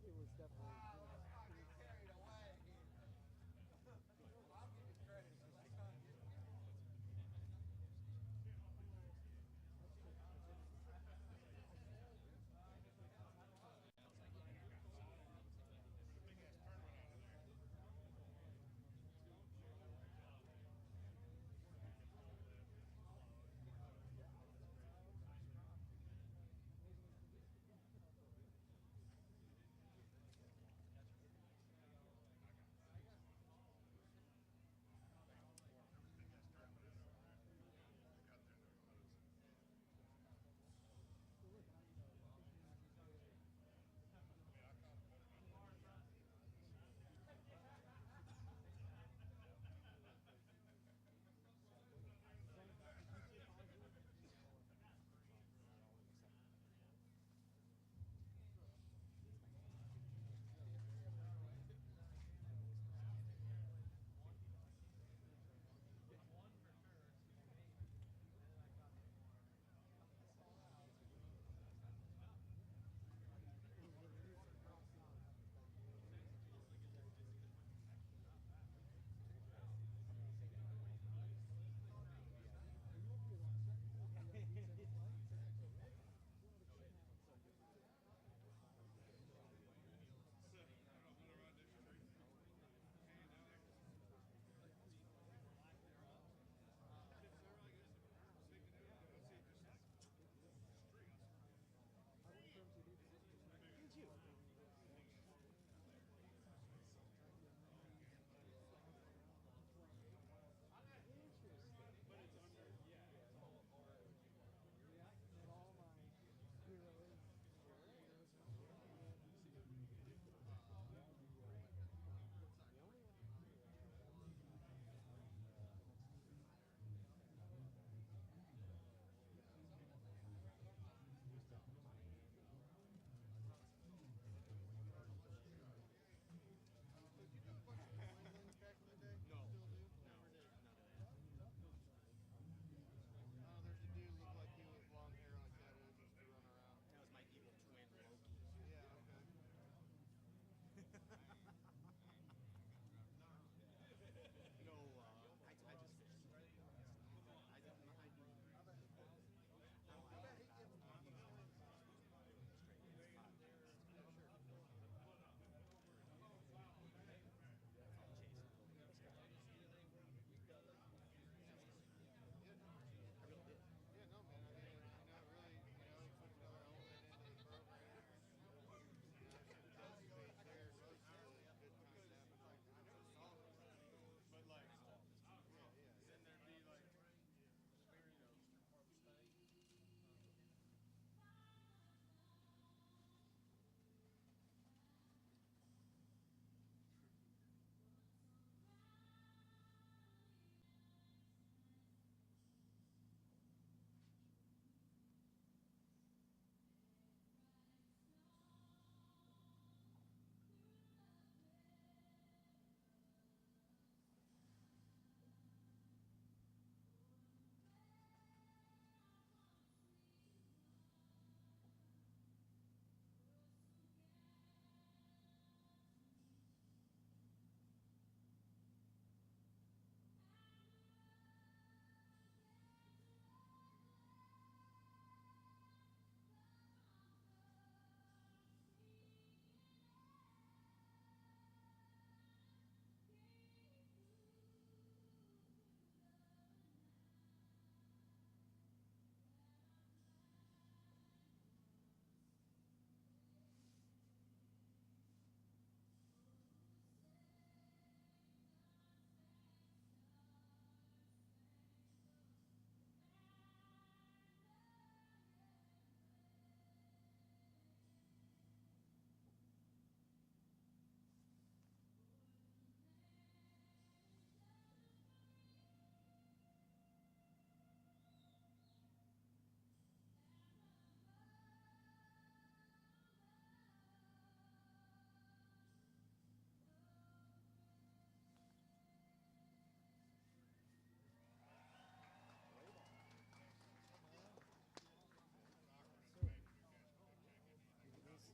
it was definitely.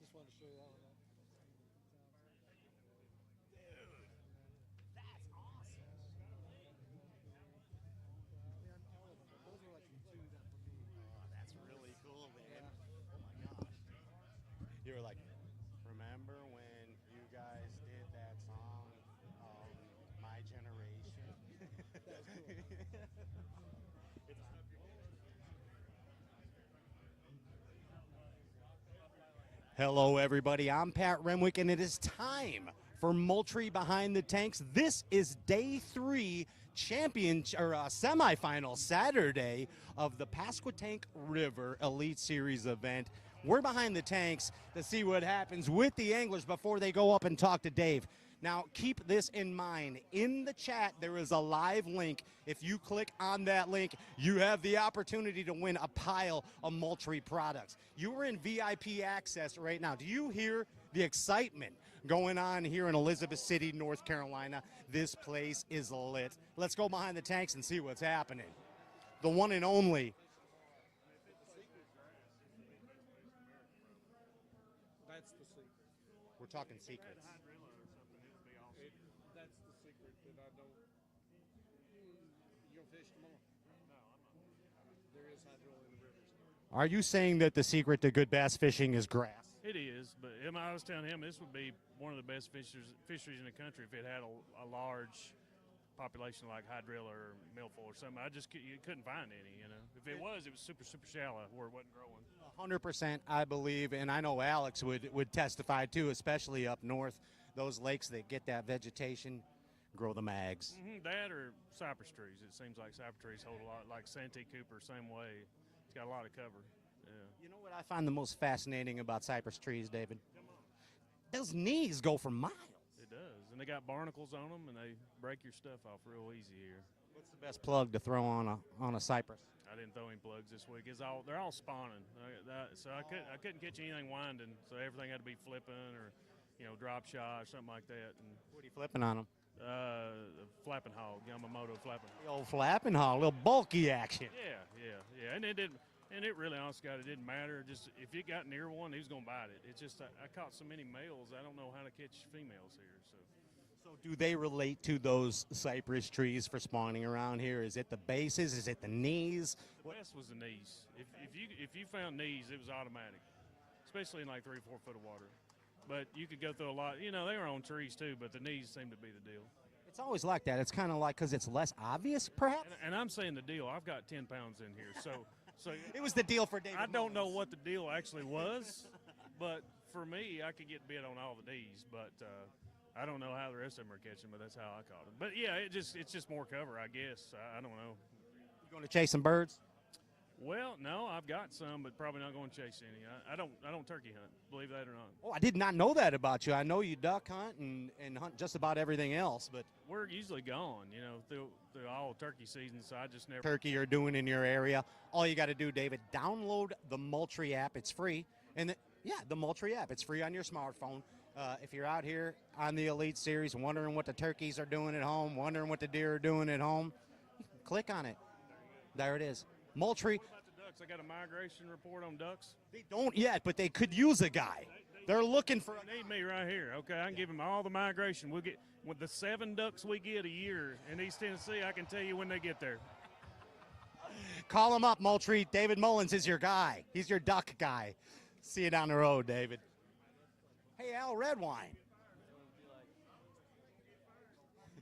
Just wanted to show you that one. You were like, remember when you guys did that song, My Generation? That's cool. Hello, everybody. I'm Pat Renwick, and it is time for Moultrie Behind the Tanks. This is day 3 semifinal Saturday of the Pasquotank River Elite Series event. We're behind the tanks to see what happens with the anglers before they go up and talk to Dave. Now, keep this in mind. In the chat, there is a live link. If you click on that link, you have the opportunity to win a pile of Moultrie products. You are in VIP access right now. Do you hear the excitement going on here in Elizabeth City, North Carolina? This place is lit. Let's go behind the tanks and see what's happening. The one and only. That's the secret. We're talking secrets. That's the secret that I don't. You'll fish tomorrow. No, I'm not. There is hydroil in the rivers. Are you saying that the secret to good bass fishing is grass? It is, but I was telling him this would be one of the best fisheries in the country if it had a large population like hydrilla or milfoil or something. You couldn't find any, you know. If it was super, super shallow where it wasn't growing. 100%, I believe, and I know Alex would testify too, especially up north. Those lakes that get that vegetation grow the mags. Mm-hmm, that or cypress trees. It seems like cypress trees hold a lot, like Santee Cooper, same way. It's got a lot of cover. Yeah. You know what I find the most fascinating about cypress trees, David? Those knees go for miles. It does, and they got barnacles on them, and they break your stuff off real easy here. What's the best plug to throw on a cypress? I didn't throw any plugs this week. They're all spawning, so I couldn't catch anything winding. So everything had to be flipping or, drop shot or something like that. And what are you flipping on them? The flapping hog, Yamamoto flapping hog. The old flapping hog, a little bulky action. Yeah, and it didn't. And it really, honestly, God, it didn't matter. Just if you got near one, he was going to bite it. It's just I caught so many males, I don't know how to catch females here. So do they relate to those cypress trees for spawning around here? Is it the bases? Is it the knees? The best was the knees. If you found knees, it was automatic, especially in like 3 or 4 foot of water. But you could go through a lot. They were on trees too, but the knees seemed to be the deal. It's always like that. It's kind of like because it's less obvious, perhaps. And I'm saying the deal. I've got 10 pounds in here, so it was the deal for David. I don't know what the deal actually was, but for me, I could get bit on all the D's, but I don't know how the rest of them are catching. But that's how I caught them. But yeah, it's just more cover, I guess. I don't know. You going to chase some birds? Well, no, I've got some, but probably not going to chase any. I don't turkey hunt, believe that or not. Oh, I did not know that about you. I know you duck hunt and hunt just about everything else, but we're usually gone, through all turkey season. So I just never turkey you're doing in your area. All you got to do, David, download the Moultrie app. It's free, and the Moultrie app. It's free on your smartphone. If you're out here on the Elite Series, wondering what the turkeys are doing at home, wondering what the deer are doing at home, click on it. There it is. Moultrie. What about the ducks? I got a migration report on ducks. They don't yet, but they could use a guy. They're looking for. They need me right here. Okay, I can give them all the migration. We'll get with the 7 ducks we get a year in East Tennessee. I can tell you when they get there. Call him up, Moultrie. David Mullins is your guy. He's your duck guy. See you down the road, David. Hey, Al, Redwine.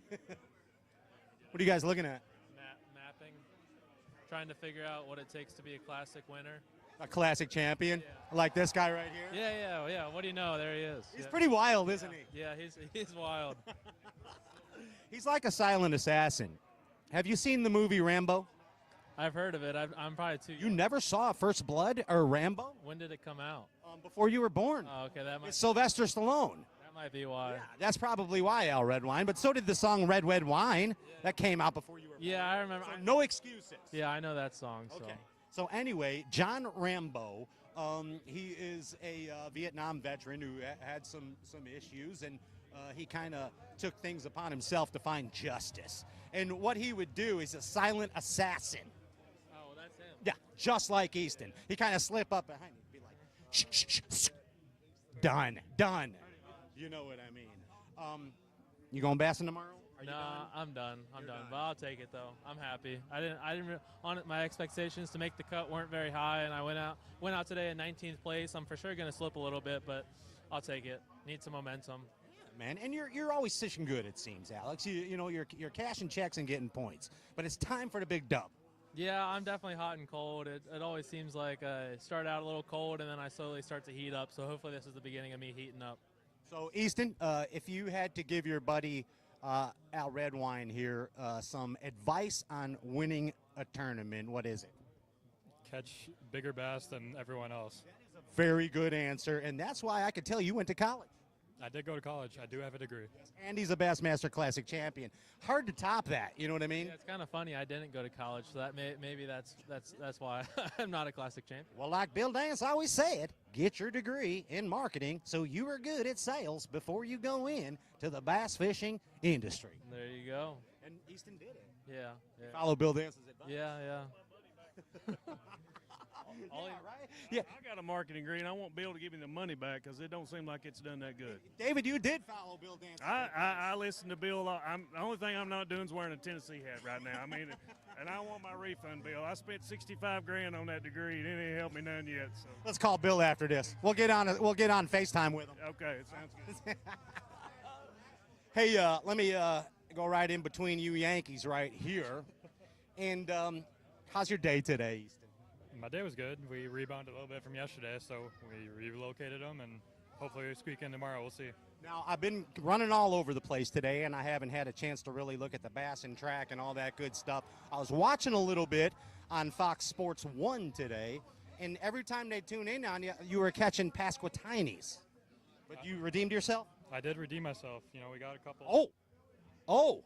What are you guys looking at? Mapping. Trying to figure out what it takes to be a classic winner. A classic champion, like this guy right here? Yeah. What do you know? There he is. He's pretty wild, isn't he? Yeah, he's wild. He's like a silent assassin. Have you seen the movie Rambo? I've heard of it. I'm probably too young. You never saw First Blood or Rambo? When did it come out? Before you were born. Oh, okay. It's Sylvester Stallone. That might be why. Yeah, that's probably why, Al Redwine. But so did the song Red Wine that came out before you were born. Yeah, I remember. So no excuses. Yeah, I know that song. So. Okay. So anyway, John Rambo, he is a Vietnam veteran who had some issues, and he kind of took things upon himself to find justice. And what he would do is a silent assassin. Oh, that's him. Yeah, just like Easton. He kind of slip up behind me, be like, shh, shh, shh, done. You know what I mean. You going bassing tomorrow? Are you No, done? I'm done. I'm You're done. done. But I'll take it though. I'm happy. My expectations to make the cut weren't very high, and I went out today in 19th place. I'm for sure gonna slip a little bit, but I'll take it. Need some momentum. Man, and you're always fishing good, it seems, Alex. You know you're cashing checks and getting points, but it's time for the big dub. Yeah, I'm definitely hot and cold. It always seems like I start out a little cold and then I slowly start to heat up. So hopefully this is the beginning of me heating up. So Easton, if you had to give your buddy Al Redwine here some advice on winning a tournament, what is it? Catch bigger bass than everyone else. Very good answer, and that's why I could tell you went to college. I did go to college. I do have a degree. And he's a Bassmaster Classic champion. Hard to top that, you know what I mean? Yeah, it's kind of funny. I didn't go to college, so maybe that's why I'm not a classic champion. Well, like Bill Dance always said, get your degree in marketing so you are good at sales before you go in to the bass fishing industry. There you go. And Easton did it. Yeah. Follow Bill Dance's advice. Yeah. Right? Yeah. I got a marketing degree, and I won't be able to give me the money back because it don't seem like it's done that good. David, you did follow Bill Dance's advice. I listen to Bill. The only thing I'm not doing is wearing a Tennessee hat right now. I mean, and I want my refund, Bill. I spent $65,000 on that degree, and it ain't helped me none yet. So Let's call Bill after this. We'll get on FaceTime with him. okay, it sounds good. Hey, let me go right in between you Yankees right here. And how's your day today, Easton? My day was good. We rebounded a little bit from yesterday, so we relocated them, and hopefully we squeak in tomorrow. We'll see. Now, I've been running all over the place today, and I haven't had a chance to really look at the bass and track and all that good stuff. I was watching a little bit on Fox Sports 1 today, and every time they tune in on you, you were catching Pasquotanks. But you redeemed yourself? I did redeem myself. You know, we got a couple. Oh,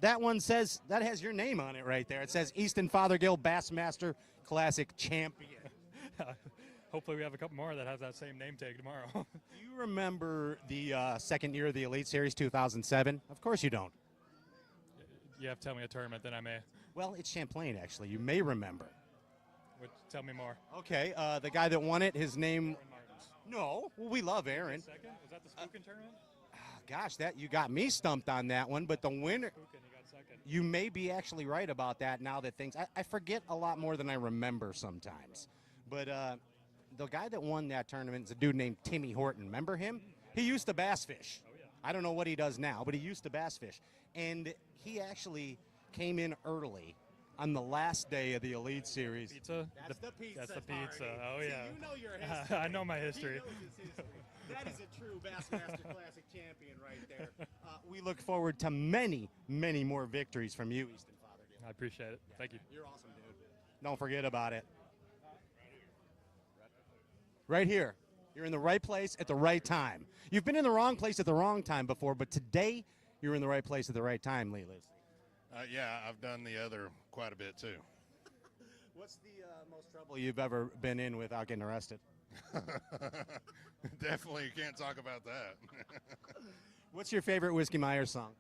that one says, that has your name on it right there. It says Easton Fothergill Bassmaster Classic Champion. Hopefully we have a couple more that have that same name tag tomorrow. Do you remember the second year of the Elite Series, 2007? Of course you don't. You have to tell me a tournament, then I may. Well, it's Champlain, actually. You may remember. Tell me more. Okay, the guy that won it, his name... Aaron Martins. No, well, we love Aaron. Second? Was that the Spookin' tournament? Gosh, you got me stumped on that one, but the winner... Spookin', he got second. You may be actually right about that now that things... I forget a lot more than I remember sometimes. But the guy that won that tournament is a dude named Timmy Horton. Remember him? He used to bass fish. Oh, yeah. I don't know what he does now, but he used to bass fish. And he actually came in early on the last day of the Elite Series. Pizza? That's the pizza. That's the pizza. party. Oh, See, yeah. you know your history. I know my history. He knows his history. That is a true Bassmaster Classic champion right there. We look forward to many, many more victories from you, Easton Fothergill. I appreciate it. Thank you. You're awesome, dude. Don't forget about it. Right here. You're in the right place at the right time. You've been in the wrong place at the wrong time before, but today you're in the right place at the right time, Livesay. Yeah, I've done the other quite a bit too. What's the most trouble you've ever been in without getting arrested? Definitely can't talk about that. What's your favorite Whiskey Myers song?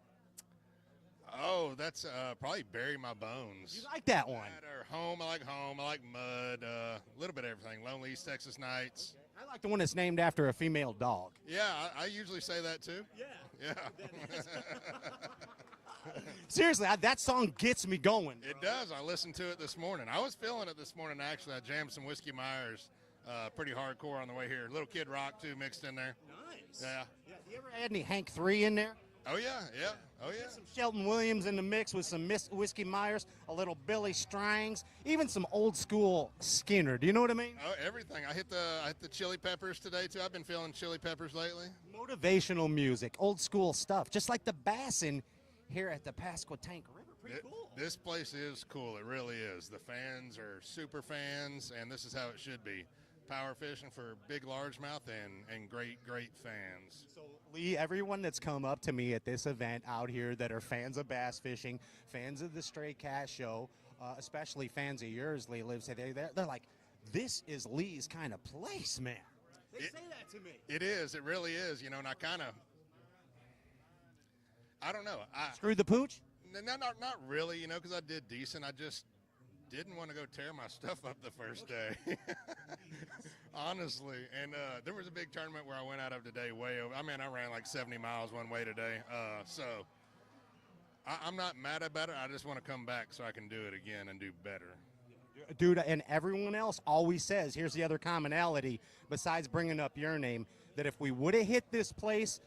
Oh, that's probably Bury My Bones. You like that one? That or Home, I like Mud, a little bit of everything. Lonely East Texas Nights. I like the one that's named after a female dog. Yeah, I usually say that too. Yeah. Yeah. Seriously, that song gets me going. Bro. It does. I listened to it this morning. I was feeling it this morning, actually. I jammed some Whiskey Myers pretty hardcore on the way here. Little Kid Rock, too, mixed in there. Nice. Yeah. You ever had any Hank 3 in there? Oh, yeah. Oh, yeah. Some Shelton Williams in the mix with some Whiskey Myers, a little Billy Strings, even some old school Skinner. Do you know what I mean? Oh, everything. I hit the Chili Peppers today, too. I've been feeling Chili Peppers lately. Motivational music, old school stuff, just like the bassin here at the Pasquotank River. Pretty cool. This place is cool. It really is. The fans are super fans, and this is how it should be. Power fishing for big largemouth and great fans. So, Lee, everyone that's come up to me at this event out here that are fans of bass fishing, fans of the Stray Cast Show, especially fans of yours, Lee, they're like, this is Lee's kind of place, man. They say that to me. It is. It really is. You know, and I don't know. Screwed the pooch? No, not really, you know, because I did decent. I just didn't want to go tear my stuff up the first day. Honestly, and there was a big tournament where I went out of today way over. I mean, I ran like 70 miles one way today. So I'm not mad about it. I just want to come back so I can do it again and do better. Dude, and everyone else always says, here's the other commonality, besides bringing up your name, that if we would have hit this place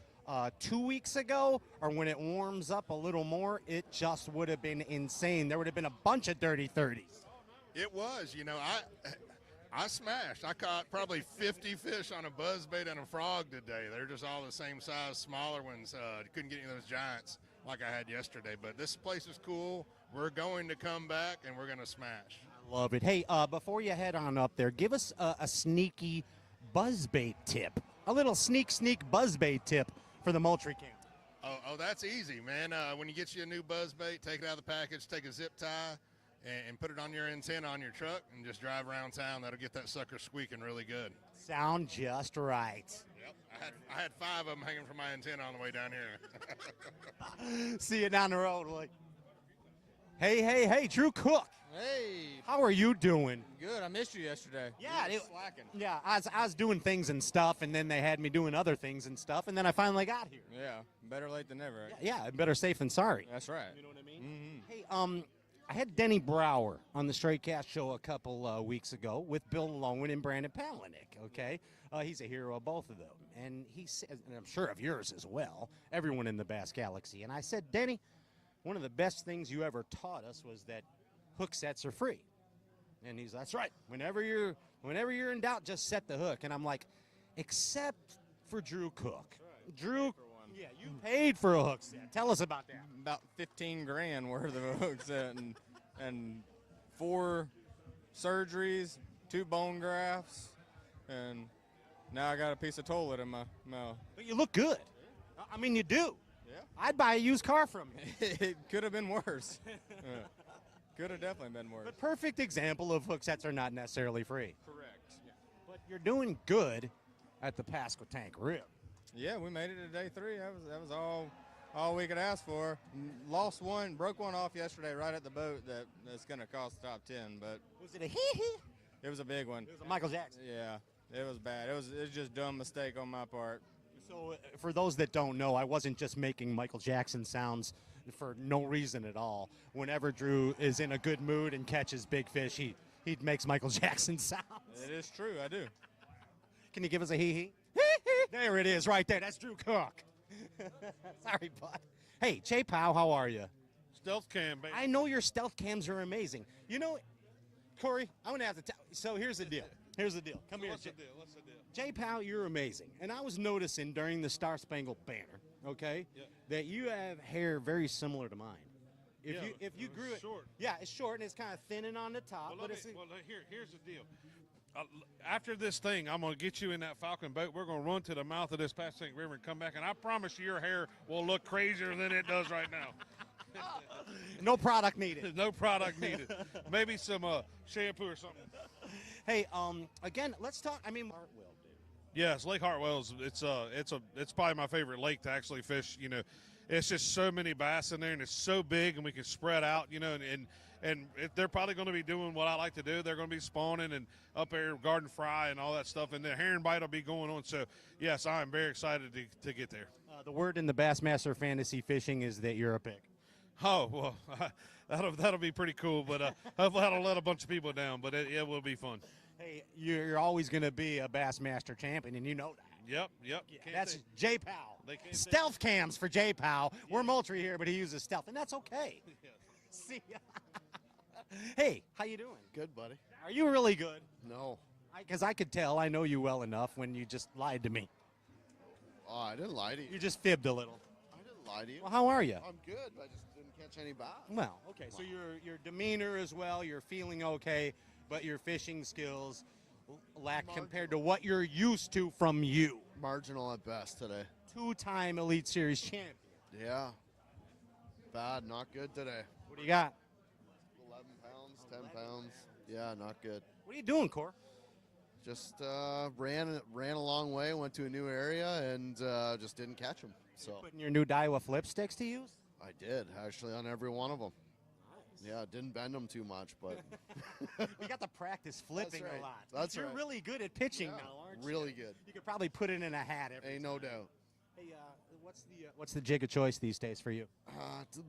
2 weeks ago or when it warms up a little more, it just would have been insane. There would have been a bunch of dirty 30s. It was, I smashed. I caught probably 50 fish on a buzzbait and a frog today. They're just all the same size, smaller ones. Couldn't get any of those giants like I had yesterday. But this place is cool. We're going to come back, and we're going to smash. I love it. Hey, before you head on up there, give us a sneaky buzzbait tip. A little sneak buzzbait tip for the Moultrie camp. Oh, that's easy, man. When you get you a new buzzbait, take it out of the package, take a zip tie, and put it on your antenna on your truck and just drive around town. That'll get that sucker squeaking really good. Sound just right. Yep. I had 5 of them hanging from my antenna on the way down here. See you down the road. Like, hey, Drew Cook. Hey. How are you doing? Good. I missed you yesterday. Yeah, slacking. Yeah, I was doing things and stuff, and then they had me doing other things and stuff, and then I finally got here. Yeah, better late than never. Yeah, better safe than sorry. That's right. You know what I mean? Mm-hmm. Hey, I had Denny Brower on the Straight Cast show a couple weeks ago with Bill Lowen and Brandon Palaniuk, okay? He's a hero of both of them. And he says, and I'm sure of yours as well, everyone in the Bass Galaxy. And I said, Denny, one of the best things you ever taught us was that hook sets are free. And he's, that's right. Whenever you're in doubt, just set the hook. And I'm like, except for Drew Cook. Right. Drew, yeah, you paid for a hook set. Tell us about that. About 15 grand worth of a hook set and 4 surgeries, 2 bone grafts, and now I got a piece of toilet in my mouth. But you look good. I mean, you do. Yeah. I'd buy a used car from you. It could have been worse. Could have definitely been worse. But perfect example of hook sets are not necessarily free. Correct. Yeah. But you're doing good at the Pasquotank Rib. Yeah, we made it to day 3. That was all we could ask for. Lost one, broke one off yesterday right at the boat that's going to cost top 10. But Was it a hee-hee? it was a big one. It was a Michael Jackson. Yeah, it was bad. It was just dumb mistake on my part. So for those that don't know, I wasn't just making Michael Jackson sounds for no reason at all. Whenever Drew is in a good mood and catches big fish, he makes Michael Jackson sounds. It is true, I do. Can you give us a hee-hee? There it is right there. That's Drew Cook. Sorry, bud. Hey, Jay Powell, how are you? Stealth cam, baby. I know your stealth cams are amazing. You know, Cory, I'm going to have to tell you. So here's the deal. Come here, What's Jay. the deal? What's the deal? Jay Powell, you're amazing. And I was noticing during the Star Spangled Banner, okay, Yeah. that you have hair very similar to mine. If you it's grew it, short. yeah, it's short and it's kind of thinning on the top. Well, but it's here's the deal. After this thing, I'm going to get you in that Falcon boat. We're going to run to the mouth of this Pasquotank River and come back, and I promise you your hair will look crazier than it does right now. no product needed. There's no product needed. Maybe some shampoo or something. Hey, again, let's talk. I mean, Hartwell, dude. Yes, Lake Hartwell it's probably my favorite lake to actually fish. You know, it's just so many bass in there, and it's so big, and we can spread out. You know, and they're probably going to be doing what I like to do. They're going to be spawning and up there garden fry and all that stuff, and the herring bite will be going on. So, yes, I am very excited to get there. The word in the Bassmaster fantasy fishing is that you're a pick. Oh, well, that'll be pretty cool, but hopefully that'll let a bunch of people down, but it will be fun. Hey, you're always going to be a Bassmaster champion, and you know that. Yep. Yeah, Can't that's say- Jay Powell. They can't say- Stealth cams for Jay Powell. We're Moultrie here, but he uses stealth, and that's okay. See ya. Hey, how you doing? Good, buddy. Are you really good? No. Because I could tell. I know you well enough when you just lied to me. Oh, I didn't lie to you. You just fibbed a little. I didn't lie to you. Well, how are you? I'm good, but I just didn't catch any bass. Well, okay. So your demeanor as well. You're feeling okay, but your fishing skills lack compared to what you're used to from you. Marginal at best today. 2-time Elite Series champion. Yeah. Bad, not good today. What do you got? 11 pounds, 10 pounds. Yeah, not good. What are you doing, Cor? Just ran a long way, went to a new area, and just didn't catch them. So Putting your new Daiwa flip sticks to use? I did, actually, on every one of them. Yeah, didn't bend them too much, but You got to practice flipping right. a lot. That's You're right. really good at pitching Yeah, now, aren't you? really good. You could probably put it in a hat every Ain't time. no doubt. Hey, what's the jig of choice these days for you?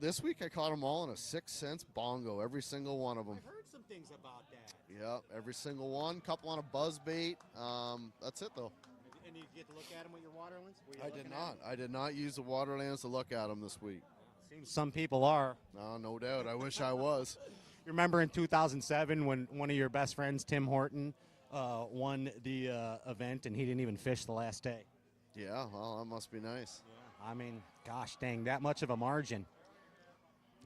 This week I caught them all in a 6-cent bongo, every single one of them. I've heard some things about that. Yep, every single one. Couple on a buzz bait. That's it though. And you get to look at them with your water lens? Were you I looking did at not. I did not use the water lens to look at them this week. Seems some people are. No doubt. I wish I was. You remember in 2007 when one of your best friends, Tim Horton, won the event and he didn't even fish the last day? Yeah, well, that must be nice. I mean, gosh dang, that much of a margin.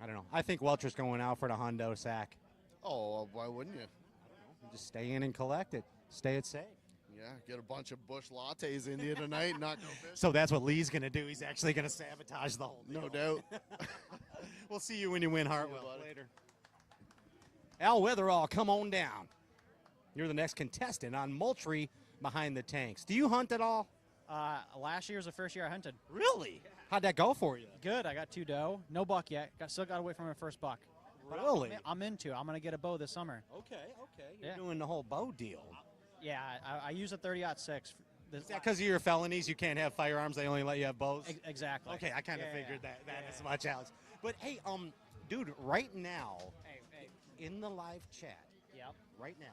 I don't know. I think Welcher's going out for the hundo sack. Oh, why wouldn't you? Just stay in and collect it. Stay it safe. Yeah, get a bunch of bush lattes in you tonight and not go fishing. So that's what Lee's going to do. He's actually going to sabotage the whole deal. No doubt. We'll see you when you win Hartwell. buddy. Later. Al Weatherall, come on down. You're the next contestant on Moultrie Behind the Tanks. Do you hunt at all? Last year was the first year I hunted. Really? How'd that go for you? Good. I got 2 doe. No buck yet. Still got away from my first buck. But Really? I'm into it. I'm going to get a bow this summer. Okay. You're Yeah. doing the whole bow deal. Yeah, I use a 30-06. Is that because of your felonies? You can't have firearms. They only let you have bows? Exactly. Okay, I kind of Yeah, figured yeah. that as much, Alex. But hey, dude, right now, Hey. in the live chat, Yep. right now,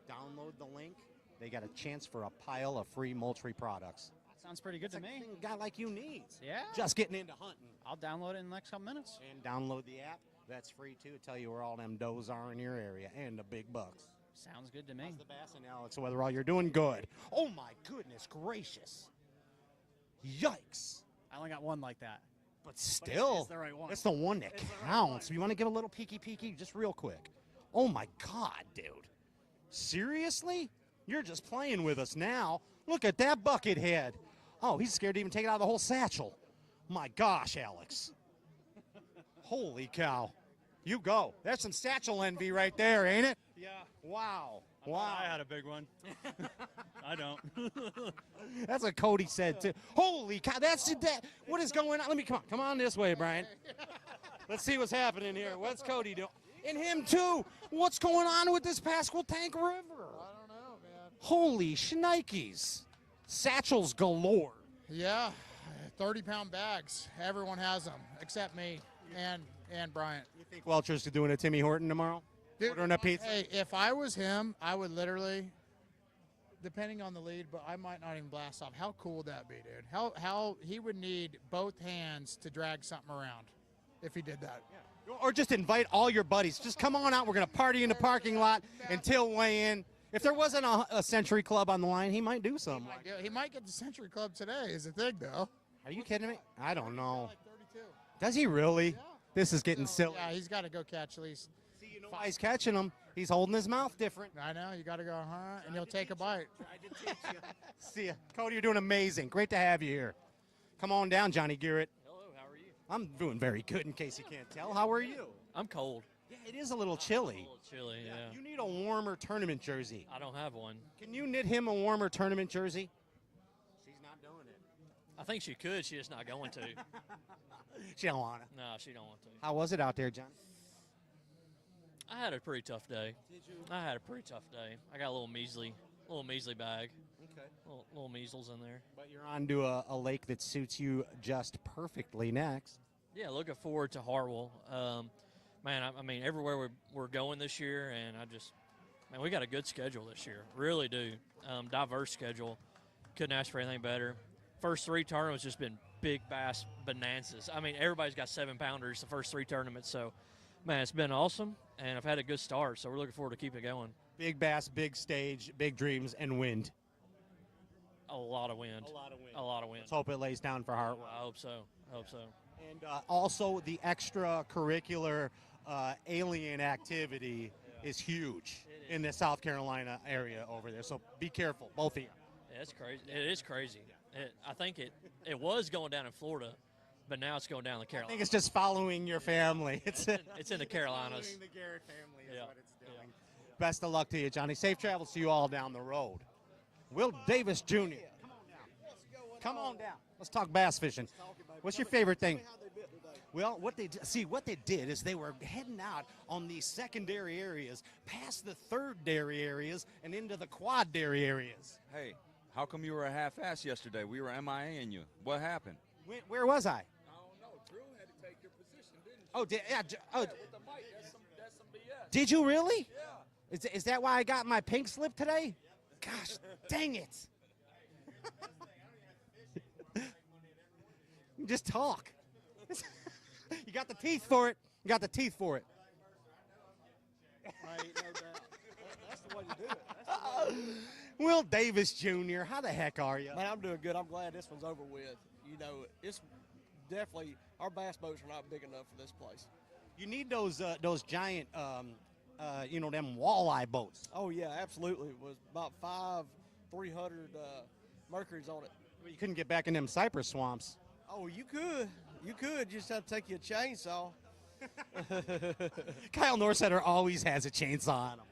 download the link. They got a chance for a pile of free Moultrie products. That sounds pretty good That's to like me. a guy like you needs. Yeah. Just getting into hunting. I'll download it in the next couple minutes. And download the app. That's free, too. Tell you where all them does are in your area and the big bucks. Sounds good to me. How's the bass and Alex Weatherall? You're doing good. Oh, my goodness gracious. Yikes. I only got one like that. But still, it's the right one. It's the one that counts. You want to give a little peeky, just real quick? Oh, my God, dude. Seriously? You're just playing with us now. Look at that bucket head. Oh, he's scared to even take it out of the whole satchel. My gosh, Alex. Holy cow. You go. That's some satchel envy right there, ain't it? Yeah. Wow. I had a big one. I don't. That's what Cody said, too. Holy cow. That's that. What is going on? Come on this way, Brian. Let's see what's happening here. What's Cody doing? And him, too. What's going on with this Pasquotank River? I don't know, man. Holy shnikes. Satchels galore. Yeah, 30-pound bags. Everyone has them except me and Bryant. You think Welcher's doing a Timmy Horton tomorrow? Dude, Ordering a pizza? Hey, if I was him, I would literally, depending on the lead, but I might not even blast off. How cool would that be, dude? How he would need both hands to drag something around if he did that. Yeah. Or just invite all your buddies. Just come on out. We're going to party in the parking lot until weigh-in. If there wasn't a Century Club on the line, he might do something. He might get the Century Club today is the thing, though. Are you kidding me? I don't know. Like 32. Does he really? Yeah. This is getting silly. Yeah, he's got to go catch at least. See, you know why he's catching them? He's holding his mouth different. I know. You got to go, and he'll take a bite. See ya. Cody, you're doing amazing. Great to have you here. Come on down, Johnny Garrett. Hello, how are you? I'm doing very good, in case you can't tell. How are you? I'm cold. Yeah, it is a little chilly. A little chilly, yeah. You need a warmer tournament jersey. I don't have one. Can you knit him a warmer tournament jersey? She's not doing it. I think she could. She's just not going to. She don't want to. No, she don't want to. How was it out there, John? I had a pretty tough day. Did you? I had a pretty tough day. I got a little measly bag. Okay. Little measles in there. But you're on to a lake that suits you just perfectly next. Yeah, looking forward to Hartwell. Man, I mean, everywhere we're going this year, and we got a good schedule this year. Really do. Diverse schedule. Couldn't ask for anything better. First 3 tournaments just been big bass bonanzas. I mean, everybody's got 7-pounders the first 3 tournaments. So, man, it's been awesome, and I've had a good start. So we're looking forward to keep it going. Big bass, big stage, big dreams, and wind. A lot of wind. A lot of wind. Let's hope it lays down for Hartwell. I hope so. And also the extracurricular alien activity is huge in the South Carolina area over there. So be careful, both of you. Yeah, it's crazy. It is crazy. I think it was going down in Florida, but now it's going down in the I Carolinas. think it's just following your family. It's in the Carolinas. Following the Garrett family is Yeah. what it's doing. Best of luck to you, Johnny. Safe travels to you all down the road. Will Davis Jr. Come on down. Let's talk bass fishing. What's your favorite thing? Well, what they did is they were heading out on these secondary areas, past the third-dairy areas, and into the quad-dairy areas. Hey, how come you were a half-ass yesterday? We were MIA-ing you. What happened? Where was I? I don't know. Drew had to take your position, didn't Oh, with the mic. That's some BS. Did you really? Yeah. Is that why I got my pink slip today? Gosh, dang it. Just talk. You got the teeth for it. You got the teeth for it. Right, no doubt. That's the way to do it. That's the way to do it. Will Davis Jr., how the heck are you? Man, I'm doing good. I'm glad this one's over with. You know, it's definitely, our bass boats are not big enough for this place. You need those giant, them walleye boats. Oh, yeah, absolutely. It was about 300 mercuries on it. You couldn't get back in them cypress swamps. Oh, you could. You could. You just have to take you a chainsaw. Kyle Norsetter always has a chainsaw on him.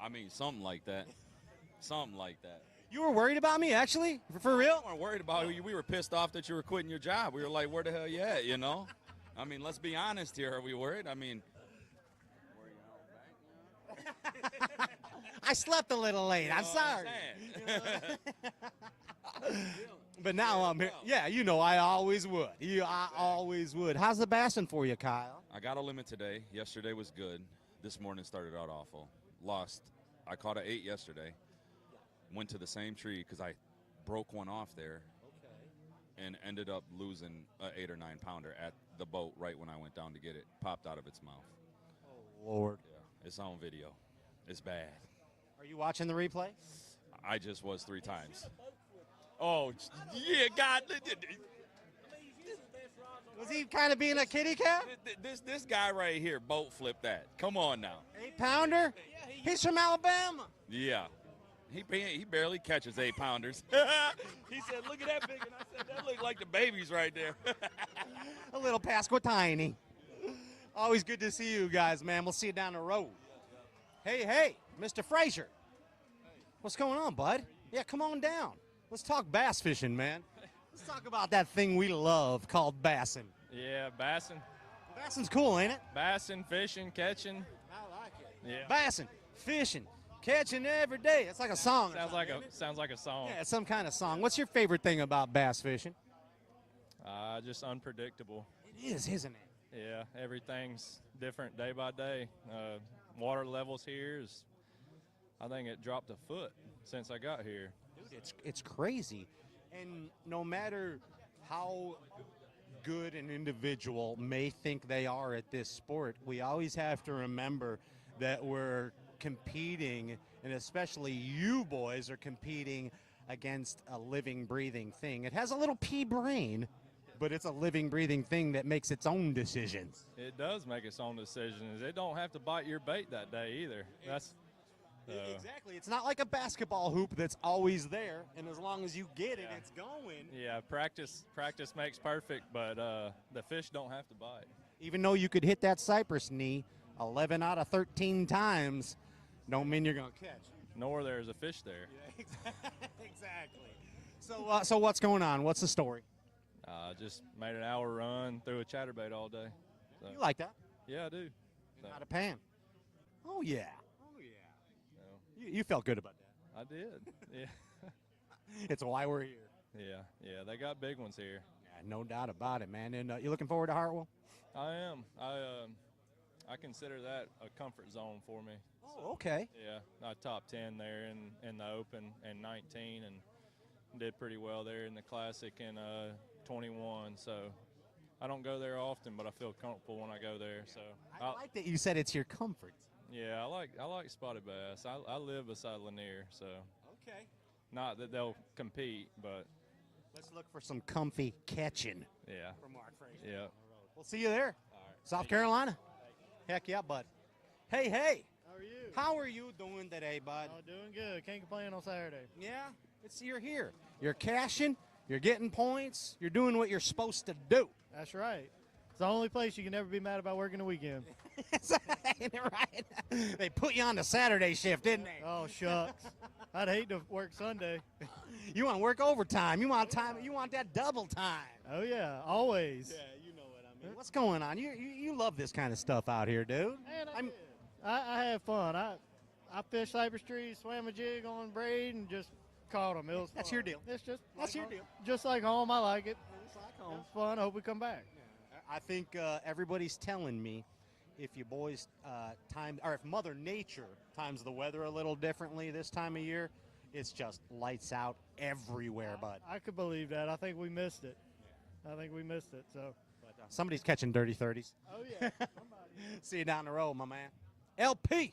I mean, something like that. Something like that. You were worried about me, actually? For real? We weren't worried about you. We were pissed off that you were quitting your job. We were like, where the hell you at, you know? I mean, let's be honest here. Are we worried? I mean, I slept a little late. I'm sorry. But now I'm here. Yeah, I always would. I always would. How's the bassing for you, Kyle? I got a limit today. Yesterday was good. This morning started out awful. Lost. I caught an 8 yesterday. Went to the same tree because I broke one off there. Okay. And ended up losing an 8 or 9 pounder at the boat right when I went down to get it. Popped out of its mouth. Oh, Lord. Yeah, it's on video. It's bad. Are you watching the replay? I just was 3 times. Oh, yeah, God. Was he kind of being a kitty cat? This guy right here boat flipped that. Come on now. 8-pounder? He's from Alabama. Yeah. He barely catches 8 pounders. He said, look at that big. And I said, that looked like the babies right there. A little Pasquotank. Always good to see you guys, man. We'll see you down the road. Hey, Mr. Frasier. What's going on, bud? Yeah, come on down. Let's talk bass fishing, man. Let's talk about that thing we love called bassing. Yeah, bassing. Bassing's cool, ain't it? Bassing, fishing, catching. I like it. Yeah. Bassing, fishing, catching every day. It's like a song. Sounds like a song. Yeah, some kind of song. What's your favorite thing about bass fishing? Just unpredictable. It is, isn't it? Yeah, everything's different day by day. Water levels here is, I think it dropped a foot since I got here. Dude, it's crazy. And no matter how good an individual may think they are at this sport, we always have to remember that we're competing, and especially you boys are competing against a living, breathing thing. It has a little pea brain, but it's a living, breathing thing that makes its own decisions. It does make its own decisions. It don't have to bite your bait that day either. That's exactly. It's not like a basketball hoop that's always there, and as long as you get it, it's going. Yeah, practice makes perfect, but the fish don't have to bite. Even though you could hit that cypress knee 11 out of 13 times, don't mean you're going to catch. Nor there's a fish there. Yeah, exactly. So what's going on? What's the story? Just made an hour run through a chatterbait all day. So. You like that? Yeah, I do. So. Out of pan. Oh, yeah. So. You felt good about that. I did, yeah. It's why we're here. Yeah, they got big ones here. Yeah, no doubt about it, man. And you looking forward to Hartwell? I am. I consider that a comfort zone for me. Oh, okay. Yeah, I top 10 there in the Open and 19, and did pretty well there in the Classic in 21. So I don't go there often, but I feel comfortable when I go there. So I like that you said it's your comfort. Yeah, I like spotted bass. I live beside Lanier, so okay. Not that they'll compete, but let's look for some comfy catching. Yeah. From Mark Frasier. Yeah. We'll see you there. All right. South Carolina. Heck yeah, bud. Hey. How are you? How are you doing today, bud? Oh, doing good. Can't complain on Saturday. Yeah, you're here. You're cashing. You're getting points. You're doing what you're supposed to do. That's right. It's the only place you can never be mad about working the weekend. Ain't it right? They put you on the Saturday shift, didn't they? Oh, shucks. I'd hate to work Sunday. You want to work overtime. You want time. You want that double time. Oh, yeah, always. Yeah, you know what I What's going on? You love this kind of stuff out here, dude. Man, I have fun. I fished cypress trees, swam a jig on braid, and just caught them. It was That's fun. your deal. It's just That's like your home. deal. Just like home. I like it. It's like home. It's fun. Hope we come back. I think everybody's telling me if you boys if Mother Nature times the weather a little differently this time of year, it's just lights out everywhere, bud. I could believe that. I think we missed it. I think we missed it. So. Somebody's catching dirty 30s. Oh yeah. See you down the road, my man. LP.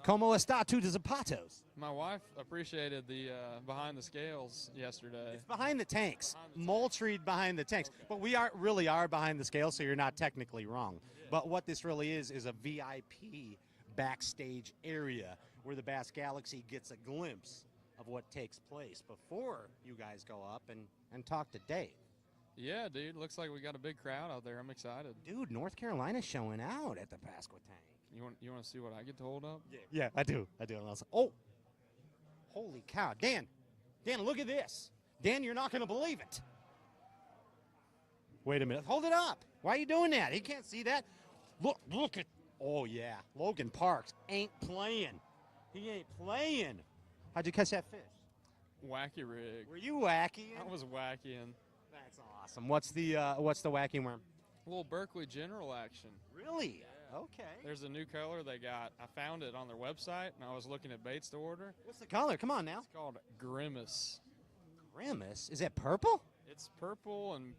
Como está tu zapatos? My wife appreciated the behind the scales yesterday. It's behind the tanks. Moultrie behind the tanks. But we really are behind the scales, so you're not technically wrong. But what this really is a VIP backstage area where the Bass Galaxy gets a glimpse of what takes place before you guys go up and talk to Dave. Yeah, dude. Looks like we got a big crowd out there. I'm excited. Dude, North Carolina's showing out at the Pasquotank. You want to see what I get to hold up? Yeah, I do. And I was like, oh, holy cow. Dan, look at this. Dan, you're not going to believe it. Wait a minute. Hold it up. Why are you doing that? He can't see that. Look at, oh, yeah. Logan Parks ain't playing. He ain't playing. How'd you catch that fish? Wacky rig. Were you wacky? I was wackying. That's awesome. What's the wacky worm? A little Berkeley General action. Really? Yeah. Okay. There's a new color they got. I found it on their website, and I was looking at baits to order. What's the color? Come on now. It's called Grimace. Grimace? Is it purple? It's purple and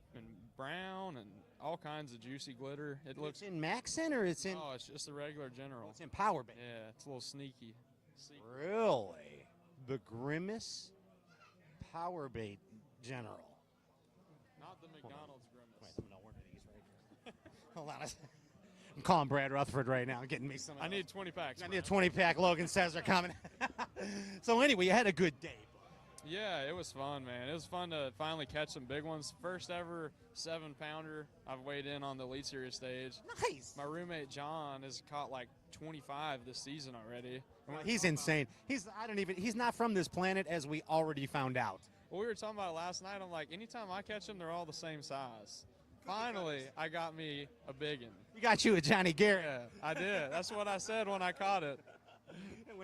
brown and all kinds of juicy glitter. It looks in Maxon or it's in? Oh, it's just a regular General. It's in Power Bait. Yeah, it's a little sneaky. Really? The Grimace Power Bait General. Not the McDonald's Grimace. Wait, I'm gonna order these right here. Hold on. I'm calling Brad Rutherford right now, getting me some. I need 20 packs. I need a 20-pack. Logan says they're coming. So anyway, you had a good day. Yeah, it was fun, man. It was fun to finally catch some big ones. First ever 7-pounder I've weighed in on the Elite Series stage. Nice. My roommate John has caught like 25 this season already. He's insane. He's not from this planet, as we already found out. Well, we were talking about it last night. I'm like, anytime I catch them, they're all the same size. Finally, I got me a biggin. You got you a Johnny Garrett. Yeah, I did. That's what I said when I caught it.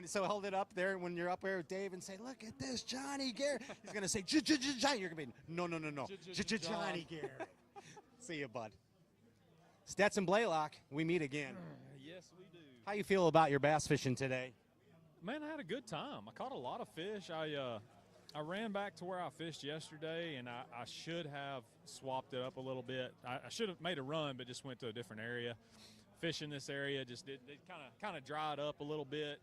So hold it up there when you're up there with Dave and say, look at this, Johnny Garrett. He's going to say, Johnny. You're going to be, no. Johnny Garrett. See you, bud. Stetson Blalock, we meet again. Yes, we do. How you feel about your bass fishing today? Man, I had a good time. I caught a lot of fish. I ran back to where I fished yesterday, and I should have swapped it up a little bit. I should have made a run, but just went to a different area. Fish in this area just it kind of dried up a little bit,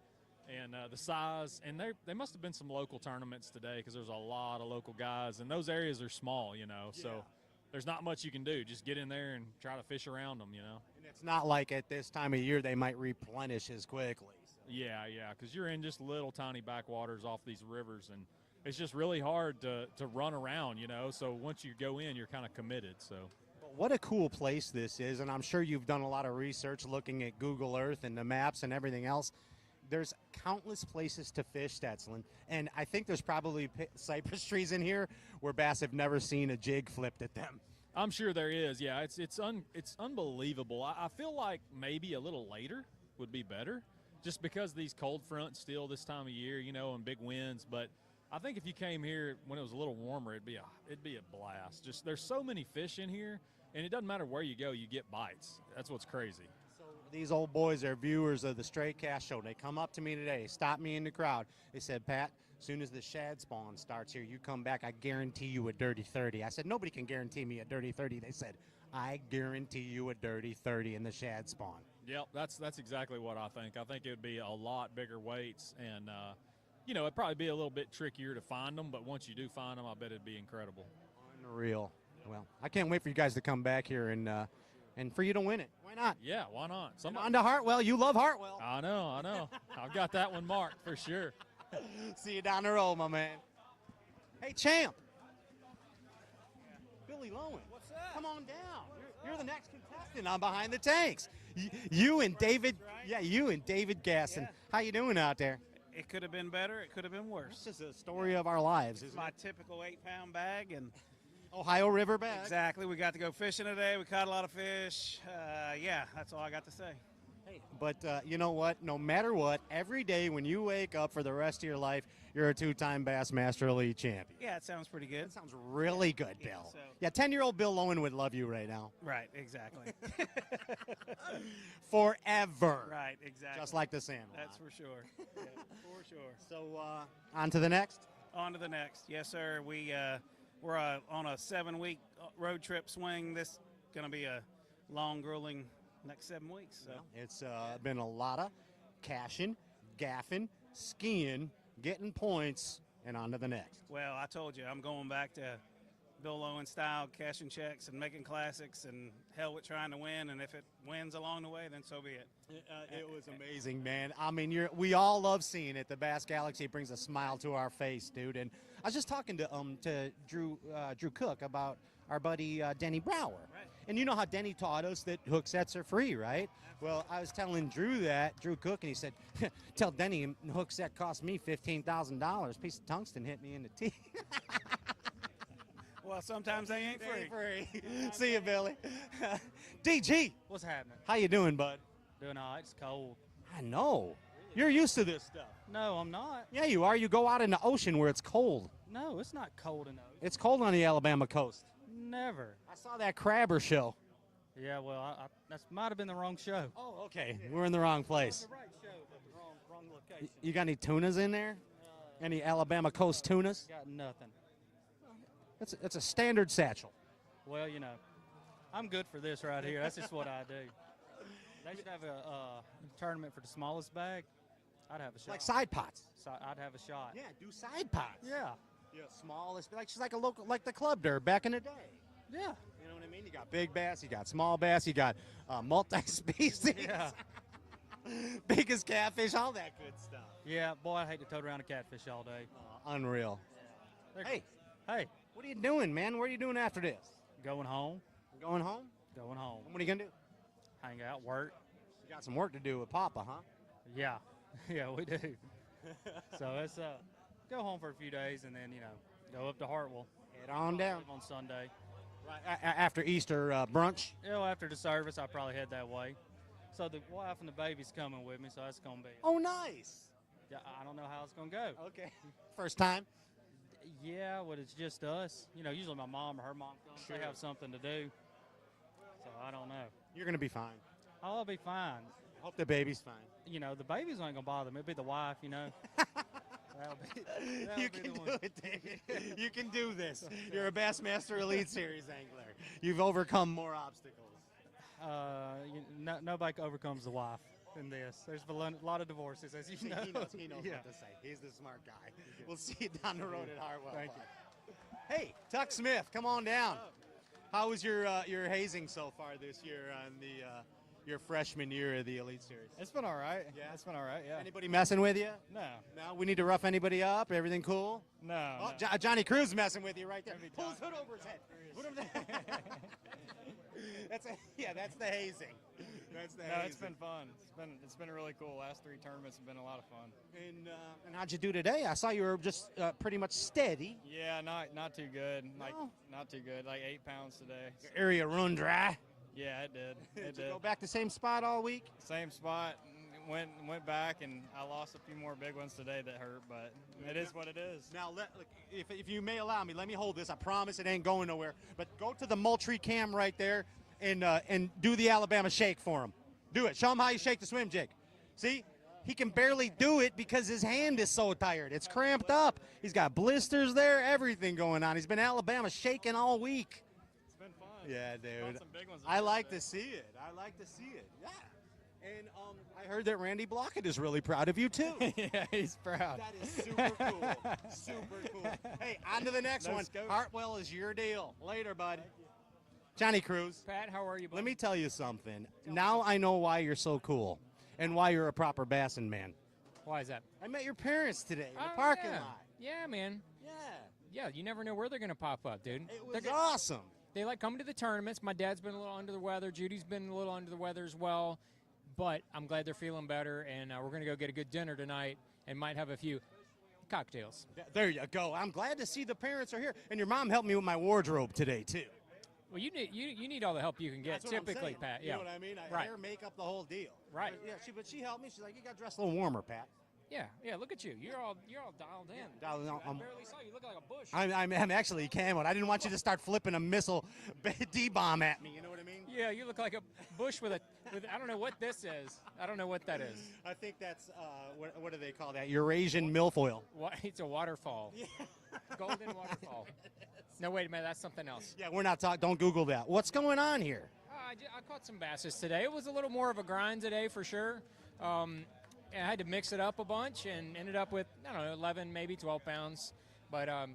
and the size. And there must have been some local tournaments today because there's a lot of local guys, and those areas are small, so there's not much you can do. Just get in there and try to fish around them, And it's not like at this time of year they might replenish as quickly. So. Yeah, because you're in just little tiny backwaters off these rivers, and it's just really hard to run around, So once you go in, you're kind of committed. So. What a cool place this is, and I'm sure you've done a lot of research looking at Google Earth and the maps and everything else. There's countless places to fish, Stetson, and I think there's probably cypress trees in here where bass have never seen a jig flipped at them. I'm sure there is. Yeah, it's unbelievable. I feel like maybe a little later would be better, just because these cold fronts still this time of year, and big winds. But I think if you came here when it was a little warmer, it'd be a blast. Just there's so many fish in here, and it doesn't matter where you go, you get bites. That's what's crazy. So these old boys are viewers of the Straight Cast Show. They come up to me today, stopped me in the crowd. They said, Pat, as soon as the shad spawn starts here, you come back, I guarantee you a dirty 30. I said, nobody can guarantee me a dirty 30. They said, I guarantee you a dirty 30 in the shad spawn. Yep, that's exactly what I think. I think it would be a lot bigger weights, and it'd probably be a little bit trickier to find them, but once you do find them, I bet it'd be incredible. Unreal. Well, I can't wait for you guys to come back here and for you to win it. Why not? Yeah, why not? On to Hartwell. You love Hartwell. I know. I've got that one marked for sure. See you down the road, my man. Hey, champ. Billy Lowen. What's that? Come on down. You're the next contestant on Behind the Tanks. You and David. Yeah, you and David Gaston. Yeah. How you doing out there? It could have been better. It could have been worse. This is the story of our lives. This is my typical 8-pound bag, and Ohio River bag. Exactly. We got to go fishing today. We caught a lot of fish. Yeah, that's all I got to say. But you know what? No matter what, every day when you wake up for the rest of your life, you're a two-time Bassmaster Elite champion. Yeah, it sounds pretty good. That sounds really good, Bill. So. Yeah, 10-year-old Bill Lowen would love you right now. Right, exactly. Forever. Right, exactly. Just like the salmon. That's for sure. Yeah, for sure. So on to the next? On to the next. Yes, sir. We're on a 7-week road trip swing. This is going to be a long, grueling next 7 weeks. So. Well, it's been a lot of cashing, gaffing, skiing, getting points, and on to the next. Well, I told you, I'm going back to Bill Lowen style, cashing checks and making classics, and hell with trying to win. And if it wins along the way, then so be it. It was amazing, man. I mean, we all love seeing it. The Bass Galaxy brings a smile to our face, dude. And I was just talking to Drew Cook about our buddy Denny Brower. Right. And you know how Denny taught us that hook sets are free, right? Well, I was telling Drew Cook, and he said, tell Denny a hook set cost me $15,000. Piece of tungsten hit me in the teeth. Well, sometimes they ain't free. See you, Billy. DG. What's happening? How you doing, bud? Doing all right. It's cold. I know. You're used to this stuff. No, I'm not. Yeah, you are. You go out in the ocean where it's cold. No, it's not cold enough. It's cold on the Alabama coast. Never. I saw that crabber show. Yeah, well, that might have been the wrong show. Oh, okay. We're in the wrong place. The right show, but the wrong location. You got any tunas in there? Any Alabama coast tunas? Got nothing. It's a standard satchel. Well, you know, I'm good for this right here. That's just what I do. They should have a tournament for the smallest bag. I'd have a shot. Like side pots. I'd have a shot. Yeah, do side pots. Yeah. Yeah, smallest, like she's like a local, like the club der back in the day. Yeah. You know what I mean? You got big bass, you got small bass, you got multi-species. Yeah. Biggest catfish, all that good stuff. Yeah, boy, I hate to tote around a catfish all day. Unreal. Hey. What are you doing, man? What are you doing after this? Going home. Going home? Going home. And what are you going to do? Hang out, work. You got some work to do with Papa, huh? Yeah. Yeah, we do. So it's go home for a few days and then, go up to Hartwell. Head on down. On Sunday. Right after Easter brunch? Yeah, well, after the service, I'll probably head that way. So the wife and the baby's coming with me, so that's going to be. Oh, nice. Yeah, I don't know how it's going to go. Okay. First time? Yeah, well, it's just us. Usually my mom or her mom comes. Sure. They have something to do. So I don't know. You're going to be fine. I'll be fine. I hope the baby's fine. The babies ain't going to bother me. It'll be the wife, You can do it, David. You can do this. You're a Bassmaster Elite Series angler. You've overcome more obstacles. Nobody overcomes the wife in this. There's a lot of divorces, as you know. He knows Yeah. what to say. He's the smart guy. We'll see you down the road at Hartwell. Thank you. Hey, Tuck Smith, come on down. How was your hazing so far this year on your freshman year of the Elite Series? It's been all right. Yeah, it's been all right. Yeah. Anybody messing with you? No. No. We need to rough anybody up. Everything cool? No. Oh, no. Johnny Cruz messing with you right there. Pull his hood over his head. Put him there. That's the hazing. That's the hazing. No, it's been fun. It's been really cool. Last 3 tournaments have been a lot of fun. And how'd you do today? I saw you were just pretty much steady. Yeah, not too good. Not too good. Like 8 pounds today. Your area run dry. Yeah, it did. It did. You go back to the same spot all week? Same spot. Went back, and I lost a few more big ones today that hurt, but it is what it is. Now, if you may allow me, let me hold this. I promise it ain't going nowhere. But go to the Moultrie cam right there and do the Alabama shake for him. Do it. Show him how you shake the swim jig. See? He can barely do it because his hand is so tired. It's cramped up. He's got blisters there, everything going on. He's been Alabama shaking all week. It's been fun. Yeah, dude. Some big ones I like to see it. Yeah. And I heard that Randy Blockett is really proud of you, too. Yeah, he's proud. That is super cool. Super cool. Hey, on to the next one. Go. Hartwell is your deal. Later, bud. Johnny Cruz. Pat, how are you, buddy? Let me tell you something. Now I know why you're so cool and why you're a proper bassin' man. Why is that? I met your parents today in the parking yeah. lot. Yeah, man. Yeah. Yeah, you never know where they're going to pop up, dude. It was awesome. They like coming to the tournaments. My dad's been a little under the weather. Judy's been a little under the weather as well. But I'm glad they're feeling better, and we're going to go get a good dinner tonight and might have a few cocktails. There you go. I'm glad to see the parents are here. And your mom helped me with my wardrobe today, too. Well, you need all the help you can get. That's what I'm Typically, saying. Pat. You Yeah. know what I mean? Right. Hair, makeup, the whole deal. Right. Yeah, but she helped me. She's like, you got dressed a little warmer, Pat. Yeah. Look at you. You're all dialed in. Dialed in. I barely saw you. Look like a bush. I'm actually camoed. I didn't want you to start flipping a missile D-bomb at me. You know what I mean? Yeah, you look like a bush with I don't know what this is. I don't know what that is. I think that's what do they call that? Eurasian milfoil. It's a waterfall. Yeah. Golden waterfall. No, wait a minute. That's something else. Yeah, we're not talking. Don't Google that. What's going on here? I caught some basses today. It was a little more of a grind today for sure. I had to mix it up a bunch and ended up with, I don't know, 11, maybe 12 pounds. But, I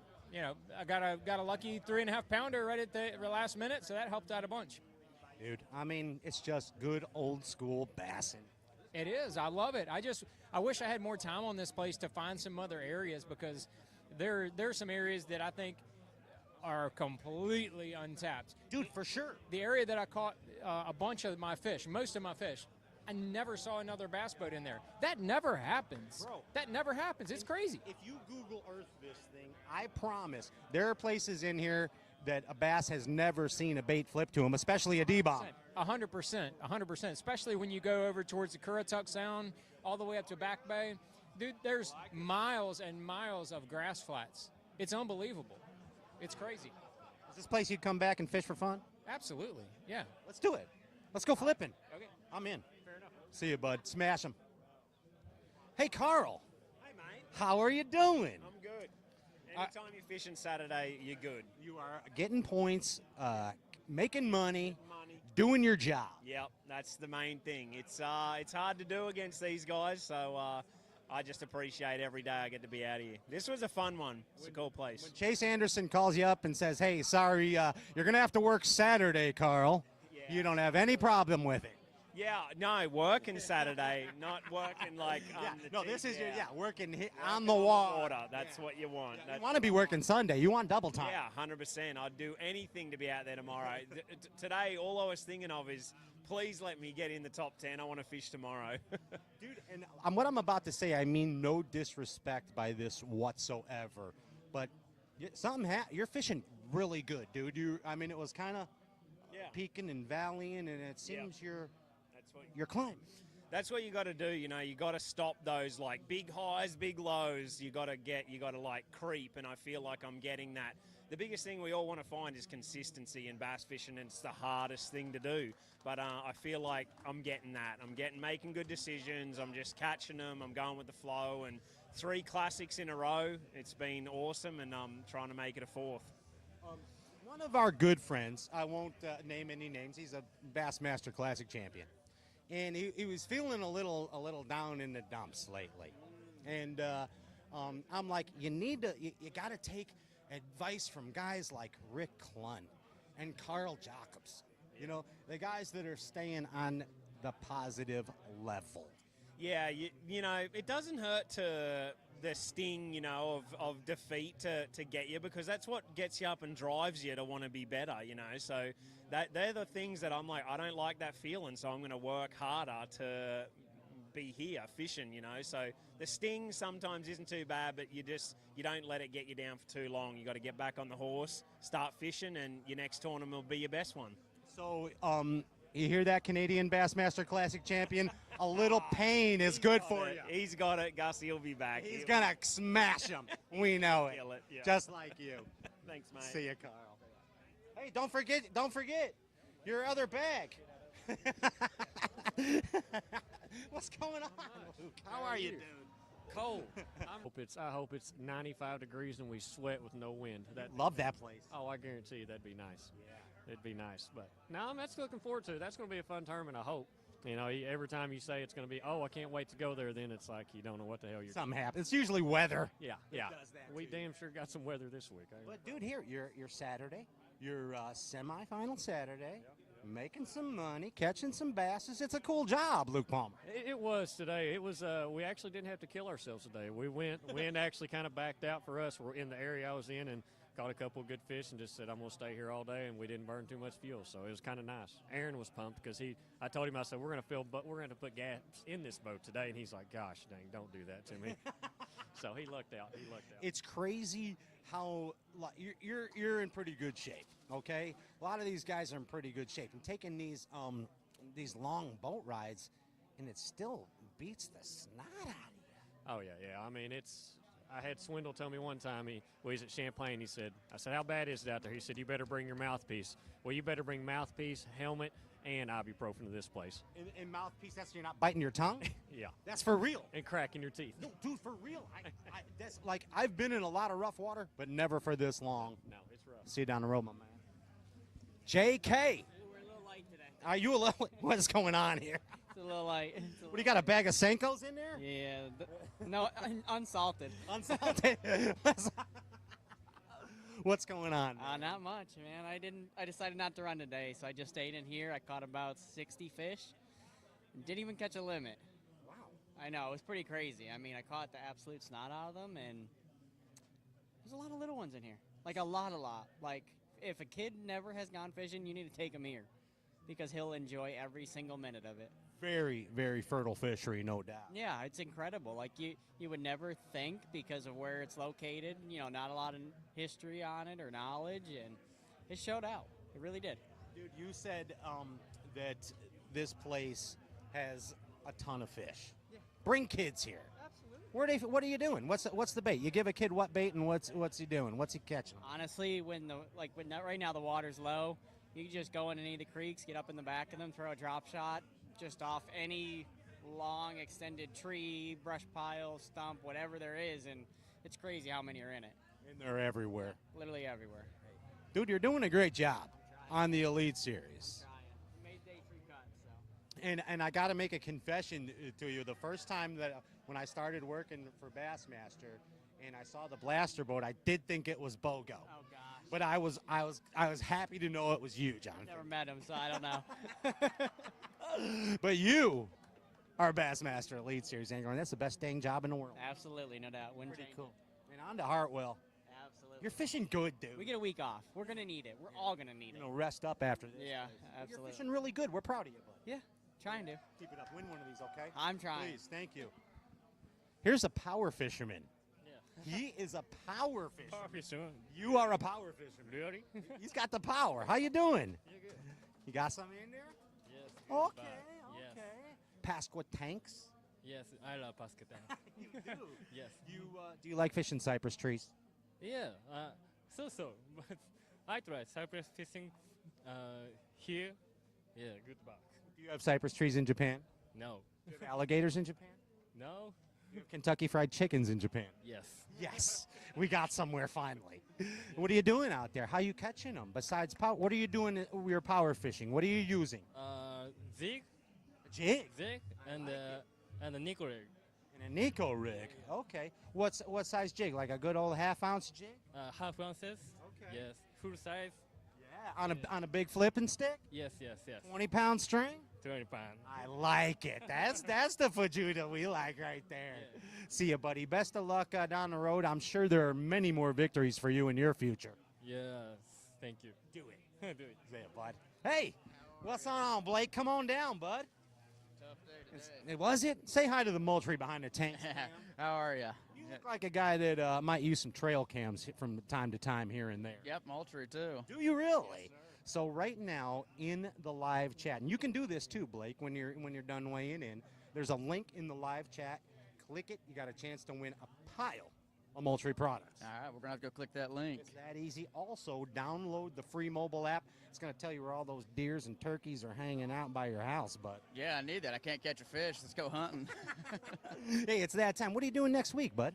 got a lucky 3.5 pounder right at the last minute, so that helped out a bunch. Dude, I mean, it's just good old school bassing. It is. I love it. I wish I had more time on this place to find some other areas because there are some areas that I think are completely untapped. Dude, for sure. The area that I caught a bunch of my fish, most of my fish, I never saw another bass boat in there. That never happens. Bro. That never happens. It's crazy. If you Google Earth this thing, I promise there are places in here that a bass has never seen a bait flip to him, especially a D-bomb. 100%, especially when you go over towards the Currituck Sound, all the way up to Back Bay. Dude, there's miles and miles of grass flats. It's unbelievable. It's crazy. Is this place you'd come back and fish for fun? Absolutely, yeah. Let's do it. Let's go flipping. Okay. I'm in. Fair enough. See you, bud. Smash him. Hey, Carl. Hey, mate. How are you doing? I'm good. Anytime you're fishing Saturday, you're good. You are getting points, making money, doing your job. Yep, that's the main thing. It's hard to do against these guys, so I just appreciate every day I get to be out here. This was a fun one. It's a cool place. Chase Anderson calls you up and says, hey, sorry, you're going to have to work Saturday, Carl. You don't have any problem with it. Yeah, no, working Saturday, not working like this is working on the water. That's what you want. You want to be working Sunday. You want double time. Yeah, 100%. I'd do anything to be out there tomorrow. Today, all I was thinking of is, please let me get in the top 10. I want to fish tomorrow. Dude, and what I'm about to say, I mean no disrespect by this whatsoever, but you're fishing really good, dude. It was kind of peaking and valleying, and it seems you're climbing. That's what you got to do. You got to stop those like big highs, big lows. You got to like creep, and I feel like I'm getting that. The biggest thing we all want to find is consistency in bass fishing, and it's the hardest thing to do. But I feel like I'm getting that. Making good decisions. I'm just catching them. I'm going with the flow, and 3 classics in a row. It's been awesome, and I'm trying to make it a 4th. One of our good friends, I won't name any names. He's a Bassmaster Classic champion, and he was feeling a little down in the dumps lately. And I'm like, you got to take advice from guys like Rick Clunn and Carl Jocumsen. You know, the guys that are staying on the positive level. Yeah, it doesn't hurt to the sting, of defeat to get you, because that's what gets you up and drives you to want to be better, So they're the things that I'm like, I don't like that feeling, so I'm going to work harder to be here fishing, So the sting sometimes isn't too bad, but you don't let it get you down for too long. You got to get back on the horse, start fishing, and your next tournament will be your best one. So, you hear that, Canadian Bassmaster Classic champion? A little pain is good for you. He's got it, Gus. He'll be back. He's going to smash him. We know it. Kill it, yeah. Just like you. Thanks, mate. See you, Carl. Hey, don't forget your other bag. What's going on, Luke? How are you, dude? Cold. I hope it's 95 degrees and we sweat with no wind. Love that place. Oh, I guarantee you that'd be nice. Yeah. It'd be nice. But no, that's looking forward to. That's going to be a fun tournament, I hope. Every time you say it's going to be, I can't wait to go there, then it's like you don't know what the hell you're Something happens. It's usually weather. Yeah. We damn sure got some weather this week. But, dude, here, you're Saturday. You're semifinal Saturday. Making some money, catching some basses. It's a cool job, Luke Palmer. It was today. It was. We actually didn't have to kill ourselves today. Wind actually kind of backed out for us. We're in the area I was in and caught a couple of good fish and just said, I'm going to stay here all day, and we didn't burn too much fuel. So it was kind of nice. Aaron was pumped because I told him, I said, we're going to put gas in this boat today. And he's like, gosh, dang, don't do that to me. So he lucked out. He lucked out. It's crazy how you're in pretty good shape. Okay, a lot of these guys are in pretty good shape, and taking these long boat rides, and it still beats the snot out of you. Oh yeah. I mean, I had Swindle tell me one time, he's at Champlain, I said, how bad is it out there? He said, you better bring your mouthpiece. Well, you better bring mouthpiece, helmet, and ibuprofen to this place. And mouthpiece, that's so you're not biting your tongue? Yeah. That's for real. And cracking your teeth. No, dude, for real. That's like, I've been in a lot of rough water, but never for this long. No, it's rough. See you down the road, my man. JK. We're a little light today. Are you a little, what's going on here? It's a little light. What, do you got a bag of Senkos in there? Yeah. No, unsalted. Unsalted? What's going on? Not much, man. I decided not to run today, so I just stayed in here. I caught about 60 fish. Didn't even catch a limit. Wow. I know, it was pretty crazy. I mean, I caught the absolute snot out of them, and there's a lot of little ones in here. Like, a lot. Like, if a kid never has gone fishing, you need to take him here because he'll enjoy every single minute of it. Very, very fertile fishery, no doubt. Yeah, it's incredible. Like, you would never think because of where it's located, not a lot of history on it or knowledge, and it showed out. It really did. Dude, you said that this place has a ton of fish. Yeah. Bring kids here. Absolutely. What are you doing? What's the bait? You give a kid what bait, and what's he doing? What's he catching? Honestly, right now the water's low, you can just go in any of the creeks, get up in the back of them, throw a drop shot just off any long extended tree, brush pile, stump, whatever there is, and it's crazy how many are in it. And they're everywhere. Literally everywhere. Dude, you're doing a great job on the Elite Series. Made day 3 cuts, so. And I got to make a confession to you. The first time that when I started working for Bassmaster and I saw the blaster boat, I did think it was BOGO. Oh gosh. But I was happy to know it was you, Jonathan. Never met him, so I don't know. But you are Bassmaster Elite Series angler, and that's the best dang job in the world. Absolutely, no doubt. Pretty cool. And on to Hartwell. Absolutely. You're fishing good, dude. We get a week off. We're going to need it. We're all going to need it. Rest up after this. Yeah, You're absolutely. fishing really good. We're proud of you, bud. Yeah, trying to. Keep it up. Win one of these, okay? I'm trying. Please, thank you. Here's a power fisherman. Yeah. He is a power fisherman. Power fisherman. You are a power fisherman. Really? He's got the power. How you doing? You're good. You got something in there? Yes. Okay, Yes. okay. Pasquotanks? Yes, I love Pasquotank. You do? Yes. Do you like fishing cypress trees? Yeah, so, but I tried cypress fishing here. Yeah, good luck. Do you have cypress trees in Japan? No. Do you have alligators in Japan? No. Do you have Kentucky Fried Chickens in Japan? Yes. Yes, we got somewhere finally. What are you doing out there? How are you catching them? Besides power, what are you doing with your power fishing? What are you using? Jig. Jig? Jig and a nickel rig. And a Nico rig. Okay. What size jig? Like a good old half-ounce jig? Half ounces. Okay. Yes. Full size. Yeah. On a big flipping stick? Yes. 20-pound string? 20 pound. I like it. That's the Fajuda we like right there. Yeah. See you, buddy. Best of luck down the road. I'm sure there are many more victories for you in your future. Yes. Thank you. Do it. Do it. Say it, bud. Hey, what's on, Blake? Come on down, bud. Tough day today. Was it? Say hi to the Moultrie behind the tank. How are you? You look like a guy that might use some trail cams from time to time here and there. Yep, Moultrie too. Do you really? So right now in the live chat, and you can do this too, Blake, when you're done weighing in. There's a link in the live chat. Click it. You got a chance to win a pile of Moultrie products. All right, we're gonna have to go click that link. It's that easy. Also, download the free mobile app. It's gonna tell you where all those deers and turkeys are hanging out by your house, bud. Yeah, I need that. I can't catch a fish. Let's go hunting. Hey, it's that time. What are you doing next week, bud?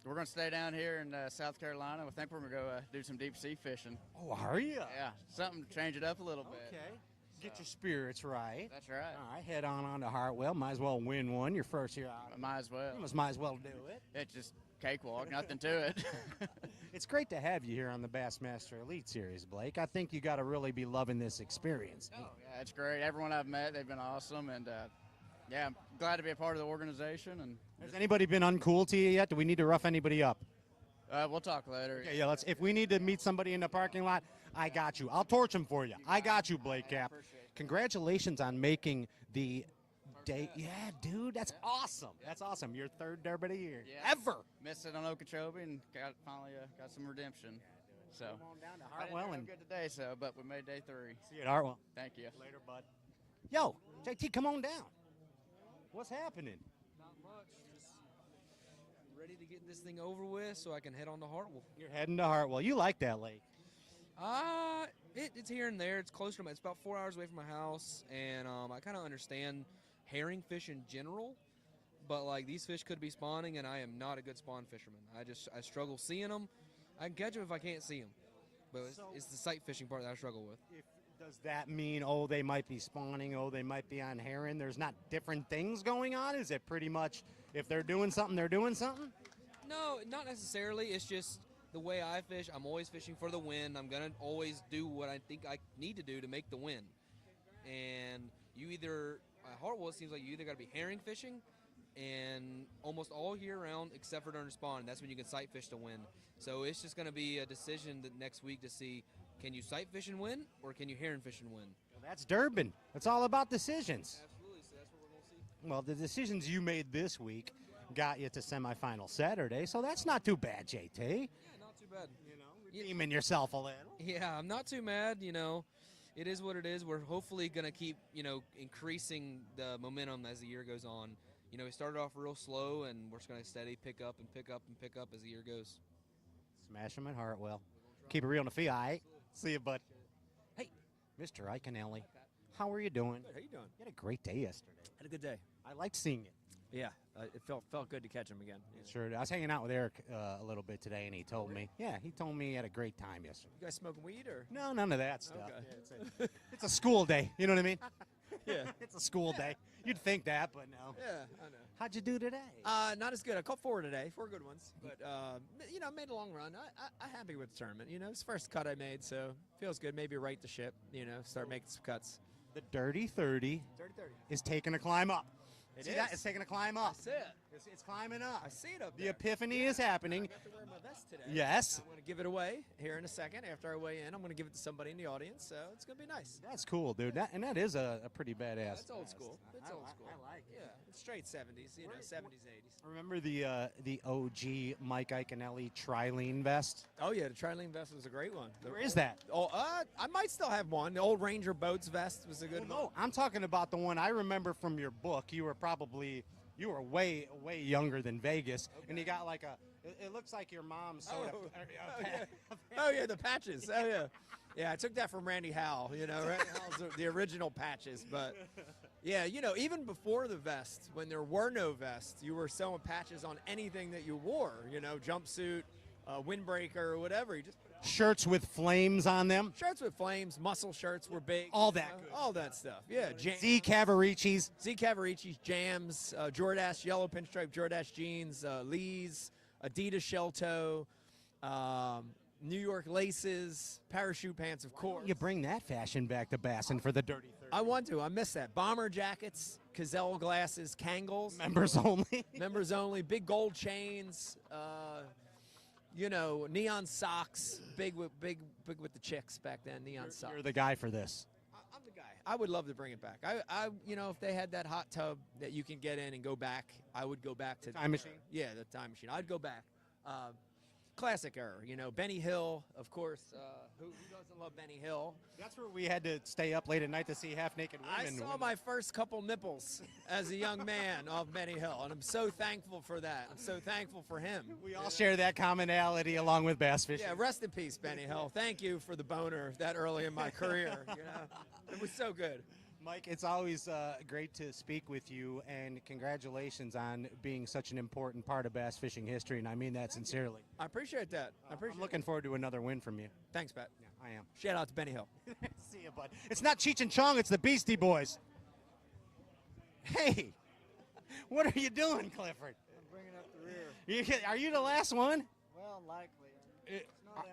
We're going to stay down here in South Carolina. I think we're going to go do some deep sea fishing. Oh, are you? Yeah, something to change it up a little bit. Okay. Get your spirits right. That's right. All right, head on to Hartwell. Might as well win one your first year out. Might as well. You might as well do it. It's just cakewalk, nothing to it. It's great to have you here on the Bassmaster Elite Series, Blake. I think you got to really be loving this experience. Oh, yeah, it's great. Everyone I've met, they've been awesome, and yeah, I'm glad to be a part of the organization. And has anybody been uncool to you yet? Do we need to rough anybody up? We'll talk later. Okay, yeah, if we need to meet somebody in the parking lot, I got you. I'll torch them for you. I got you, Blake Cap. Congratulations on making the day. Yeah, dude, that's awesome. That's awesome. Your third derby of the year ever. Missed it on Okeechobee and finally got some redemption. So come on down to I didn't Hartwell do and good today, but we made day 3. see you at Hartwell. Thank you. Later, bud. Yo, JT, come on down. What's happening? Not much. Just ready to get this thing over with so I can head on to Hartwell. You're heading to Hartwell. You like that lake? It's here and there. It's close to my. It's about 4 hours away from my house, and I kind of understand herring fish in general, but like these fish could be spawning, and I am not a good spawn fisherman. I struggle seeing them. I can catch them if I can't see them, but it's the sight fishing part that I struggle with. Does that mean, oh, they might be spawning, oh, they might be on herring? There's not different things going on? Is it pretty much if they're doing something, they're doing something? No, not necessarily. It's just the way I fish. I'm always fishing for the win. I'm going to always do what I think I need to do to make the win. And you either, at Hartwell, it seems like you either got to be herring fishing and almost all year round except for during spawn. And that's when you can sight fish to win. So it's just going to be a decision that next week to see, can you sight fish and win or can you herring fish and win? Well, that's Durbin. It's all about decisions. Absolutely. So that's what we're going to see. Well, the decisions you made this week got you to semifinal Saturday, so that's not too bad, JT. Yeah, not too bad. You know, redeeming yourself a little. Yeah, I'm not too mad. You know, it is what it is. We're hopefully going to keep, increasing the momentum as the year goes on. You know, we started off real slow, and we're just going to steady pick up and pick up and pick up as the year goes. Smash them at Hartwell. Keep it real on the fee, all right? See you, bud. Hey, Mr. Iaconelli, how are you doing? Good. How you doing? You had a great day yesterday. Had a good day. I liked seeing it. Yeah, it felt good to catch him again. Sure. I was hanging out with Eric a little bit today, and he told me, he had a great time yesterday. You guys smoking weed or? No, none of that stuff. Okay. Yeah, it's a school day. You know what I mean? Yeah. It's a school day. You'd think that, but no. Yeah, I know. How'd you do today? Not as good. I caught 4 today, 4 good ones. But, made a long run. I'm happy with the tournament. It's the first cut I made, so feels good. Maybe right the ship, start making some cuts. The Dirty 30 is taking a climb up. It See is. that? It's taking a climb up. I see it. It's climbing up. I see it up The there. epiphany is happening. I got to wear my vest today. Yes. I'm going to give it away here in a second. After I weigh in, I'm going to give it to somebody in the audience, so it's going to be nice. That's cool, dude. That is a pretty badass. Yeah, that's old school. That's I old school. I like it. Yeah, it's straight 70s, 70s, 80s. Remember the OG Mike Iaconelli Trilene vest? Oh, yeah, the Trilene vest was a great one. Where is that? Oh, I might still have one. The old Ranger Boats vest was a good one. No, I'm talking about the one I remember from your book. You were way younger than Vegas, and you got like it looks like your mom's soda. Oh, yeah, the patches. Oh, yeah. Yeah, I took that from Randy Howell, Randy Howell's the original patches. But, yeah, even before the vest, when there were no vests, you were selling patches on anything that you wore, jumpsuit, windbreaker, or whatever. You just put Shirts with flames on them. Shirts with flames, muscle shirts were big. All that good. All that stuff. Yeah. Z Cavaricci's. Z Cavaricci's, Jams, Jordache, yellow pinstripe Jordache jeans, Lee's, Adidas shell toe, New York laces, parachute pants, of course. You bring that fashion back to Bassin for the Dirty 30. I want to. I miss that. Bomber jackets, Cazelle glasses, Kangles. Members only. Members only. Big gold chains. Neon socks. Big with the chicks back then. Neon socks. You're the guy for this. I'm the guy. I would love to bring it back. I if they had that hot tub that you can get in and go back, I would go back to time machine. Yeah, the time machine. I'd go back. Classic era. Benny Hill, of course. Who doesn't love Benny Hill? That's where we had to stay up late at night to see half-naked women. I saw my first couple nipples as a young man off Benny Hill, and I'm so thankful for that. I'm so thankful for him. We all share that commonality along with bass fishing. Yeah, rest in peace, Benny Hill. Thank you for the boner that early in my career. It was so good. Mike, it's always great to speak with you, and congratulations on being such an important part of bass fishing history, and I mean that sincerely. I appreciate that. I'm looking forward to another win from you. Thanks, Pat. Yeah, I am. Shout out to Benny Hill. See you, bud. It's not Cheech and Chong, it's the Beastie Boys. Hey, what are you doing, Clifford? I'm bringing up the rear. Are you the last one? Well, likely. It's not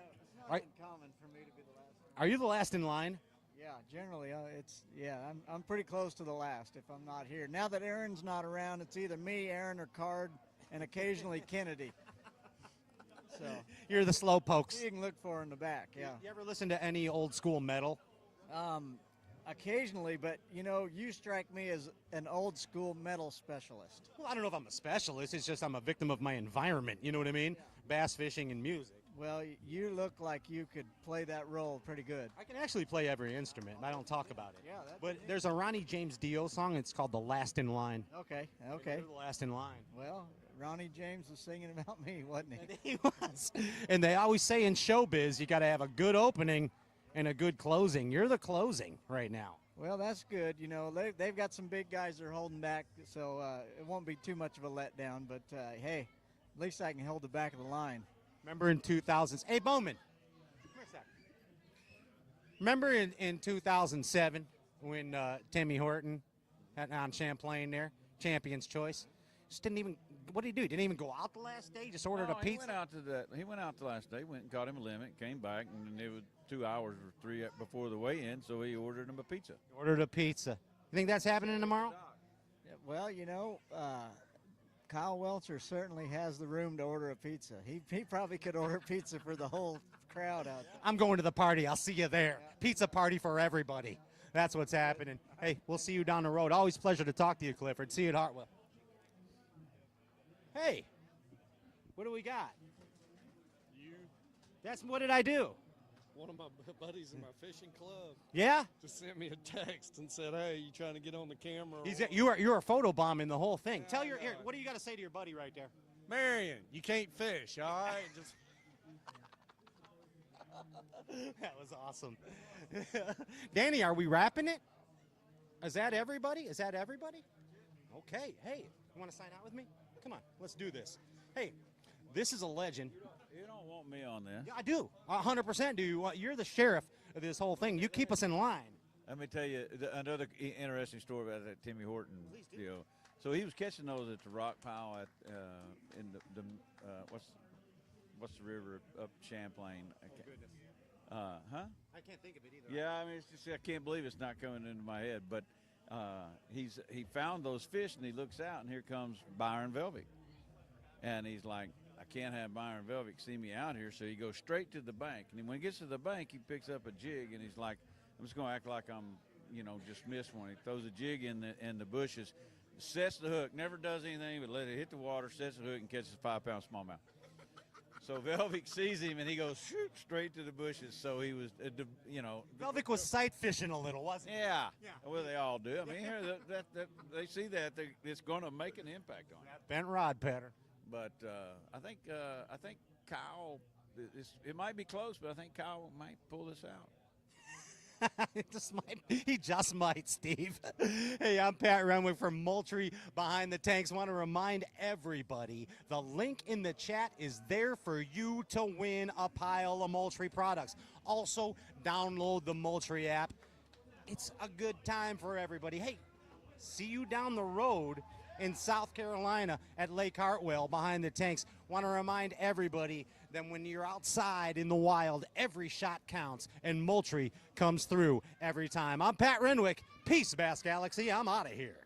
uncommon for me to be the last one. Are you the last in line? Yeah, generally, I'm pretty close to the last if I'm not here. Now that Aaron's not around, it's either me, Aaron, or Card, and occasionally Kennedy. So you're the slow pokes. You can look for in the back. Yeah. You ever listen to any old school metal? I Occasionally, but you strike me as an old school metal specialist. Well, I don't know if I'm a specialist. It's just I'm a victim of my environment. You know what I mean? Bass fishing and music. Well, you look like you could play that role pretty good. I can actually play every instrument. I don't talk about it. Yeah, but there's a Ronnie James Dio song. It's called "The Last in Line." Okay. You're the last in line. Well, Ronnie James was singing about me, wasn't he? He was. And they always say in showbiz, you got to have a good opening and a good closing. You're the closing right now. Well, that's good. They've got some big guys they're holding back, so it won't be too much of a letdown. But, hey, at least I can hold the back of the line. Remember in 2000s? Hey, Bowman. Come here, remember in 2007 when Timmy Horton had on Champlain there, Champion's Choice? Just didn't even, what did he do? Didn't even go out the last day? Just ordered a pizza? He went out the last day, went and caught him a limit, came back, and it was 2 hours or 3 before the weigh-in, so he ordered him a pizza. Ordered a pizza. You think that's happening tomorrow? Yeah, well, Kyle Welcher certainly has the room to order a pizza. He probably could order pizza for the whole crowd out there. I'm going to the party. I'll see you there. Yeah. Pizza party for everybody. That's what's happening. Hey, we'll see you down the road. Always a pleasure to talk to you, Clifford. See you at Hartwell. Hey, what do we got? What did I do? One of my buddies in my fishing club. Yeah? Just sent me a text and said, "Hey, you trying to get on the camera?" You're a photobombing the whole thing. Yeah, here, what do you got to say to your buddy right there? Marion, you can't fish, all right? Just That was awesome. Danny, are we wrapping it? Is that everybody? Okay. Hey, you want to sign out with me? Come on, let's do this. Hey, this is a legend. You don't want me on there. Yeah, I do. 100% do. You're the sheriff of this whole thing. You keep us in line. Let me tell you another interesting story about that Timmy Horton deal. So he was catching those at the rock pile in the what's the river up Champlain? Huh? I can't think of it either. Yeah, I mean, it's just, I can't believe it's not coming into my head. But he found those fish, and he looks out, and here comes Byron Velvick. And he's like, I can't have Byron Velvick see me out here, so he goes straight to the bank. And when he gets to the bank, he picks up a jig, and he's like, I'm just going to act like I'm, just missed one. He throws a jig in the bushes, sets the hook, never does anything but let it hit the water, sets the hook, and catches a 5-pound smallmouth. So Velvick sees him, and he goes shoot straight to the bushes. So he was, Velvick was sight fishing a little, wasn't he? Yeah. Well, they all do. I mean, here they see that it's going to make an impact on it. Bent rod pattern. But I think Kyle, it might be close, but I think Kyle might pull this out. He just might, Steve. Hey, I'm Pat Renwick from Moultrie Behind the Tanks. Want to remind everybody the link in the chat is there for you to win a pile of Moultrie products. Also, download the Moultrie app. It's a good time for everybody. Hey, see you down the road in South Carolina at Lake Hartwell Behind the Tanks. Want to remind everybody that when you're outside in the wild, every shot counts, and Moultrie comes through every time. I'm Pat Renwick. Peace, Bass Galaxy. I'm out of here.